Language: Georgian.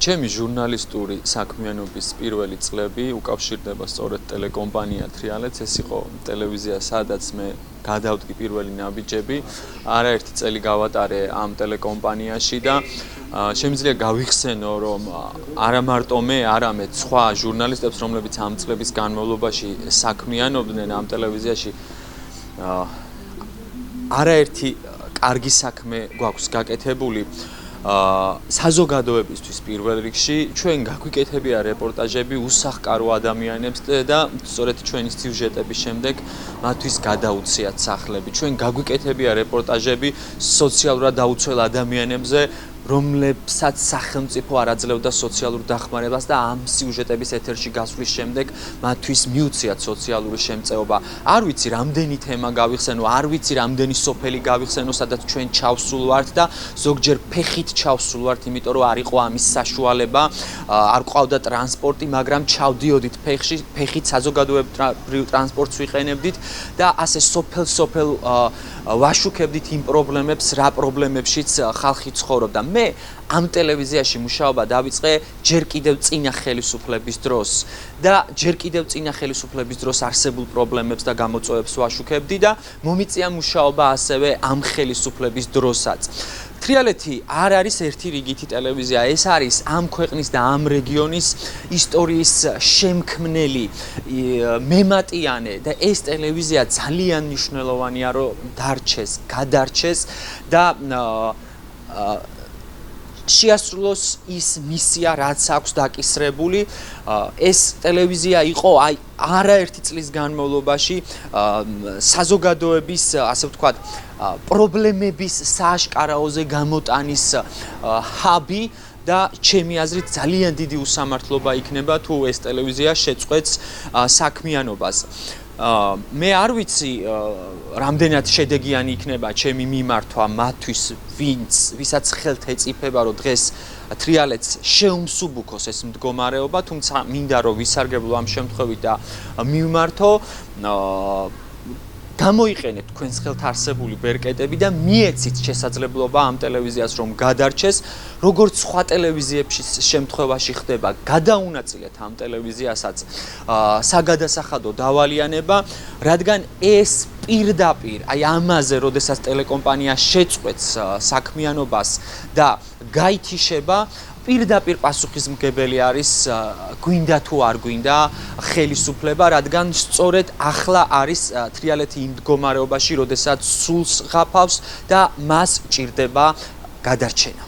ჩემი ჟურნალისტური საქმიანობის პირველი წლები უკავშირდება სწორედ ტელეკომპანია თრიალეთს. ეს იყო ტელევიზია, სადაც მე გადავდგი პირველი ნაბიჯები. არაერთი წელი გავატარე ამ ტელეკომპანიაში და შემიძლია გავიხსენო, რომ არა მარტო მე, არამედ სხვა ჟურნალისტებს, რომლებიც ამ წლების განმავლობაში საქმიანობდნენ ამ ტელევიზიაში, არაერთი კარგი საქმე გვაქვს გაკეთებული. საზოგადოებისთვის პირველ რიგში ჩვენ გაგვიკეთებია რეპორტაჟები უსახკარო ადამიანებს და სწორედ ჩვენი სიუჟეტების შემდეგ მათთვის გადაუციათ სახლები. ჩვენ გაგვიკეთებია რეპორტაჟები სოციალურად დაუცველ ადამიანებზე, რომლებსაც სახელმწიფო არ აძლევდა სოციალურ დახმარებას და ამ სიუჟეტების ეთერში გასვლის შემდეგ მათთვის მიუციათ სოციალური შემწეობა. არ ვიცი რამდენი თემა გავიხსენო, არ ვიცი რამდენი სოფელი გავიხსენო, სადაც ჩვენ ჩავსულ ვართ და ზოგჯერ ფეხით ჩავსულ ვართ, იმიტომ რომ არ იყო ამის საშუალება, არ ყავდა ტრანსპორტი, მაგრამ ჩავდიოდით ფეხით საზოგადოებრივ ტრანსპორტს ვიყენებდით და ასე სოფელ ვაშუქებდით იმ პრობლემებს, რა პრობლემებშიც ხალხი ცხოვრობდა. მე ამ ტელევიზიაში მუშაობა დავიწყე ჯერ კიდევ წინა ხელისუფლების დროს და ჯერ კიდევ წინა ხელისუფლების დროს არსებულ პრობლემებს და გამოწვევებს ვაშუქებდი და მომიწია მუშაობა ასევე ამ ხელისუფლების დროსაც. თრიალეთი არ არის ერთი რიგითი ტელევიზია, ეს არის ამ ქვეყნის და ამ რეგიონის ისტორიის შემქმნელი მემატიანე და ეს ტელევიზია ძალიან მნიშვნელოვანია, რომ დარჩეს, გადარჩეს და შეასრულოს ის მისია, რაც აქვს დაკისრებული. ეს ტელევიზია იყო არაერთი წლის განმავლობაში საზოგადოების, ასე ვთქვათ, პრობლემების სააშკარაოზე გამოტანის ჰაბი და ჩემი აზრით ძალიან დიდი უსამართლობა იქნება თუ ეს ტელევიზია შეწყვეტს საქმიანობას. მე არ ვიცი რამდენად შედეგიანი იქნება ჩემი მიმართვა მათთვის, ვისაც ხელთ ეწიფება, რომ დღეს თრიალეთს შეუმსუბუქოს ეს მდგომარეობა, თუმცა მინდა რომ ვისარგებლო ამ შემთხვევით და მივმართო, გამოიყენეთ თქვენს ხელთ არსებული ბერკეტები და მიეცით შესაძლებლობა ამ ტელევიზიას რომ გადარჩეს, როგორც სხვა ტელევიზიებში შემთხვევაში ხდება, გადაუნაწილეთ ამ ტელევიზიასაც საგადასახადო დავალიანება, რადგან ეს პირდაპირ, ამაზე, როდესაც ტელეკომპანია შეწყვეტს საქმიანობას და გაითიშება, პირდაპირ პასუხისმგებელი არის გვინდა თუ არ გვინდა ხელისუფლება, რადგან სწორედ ახლა არის თრიალეთი იმ მდგომარეობაში, როდესაც სულს ღაფავს და მას ჭირდება გადარჩენა.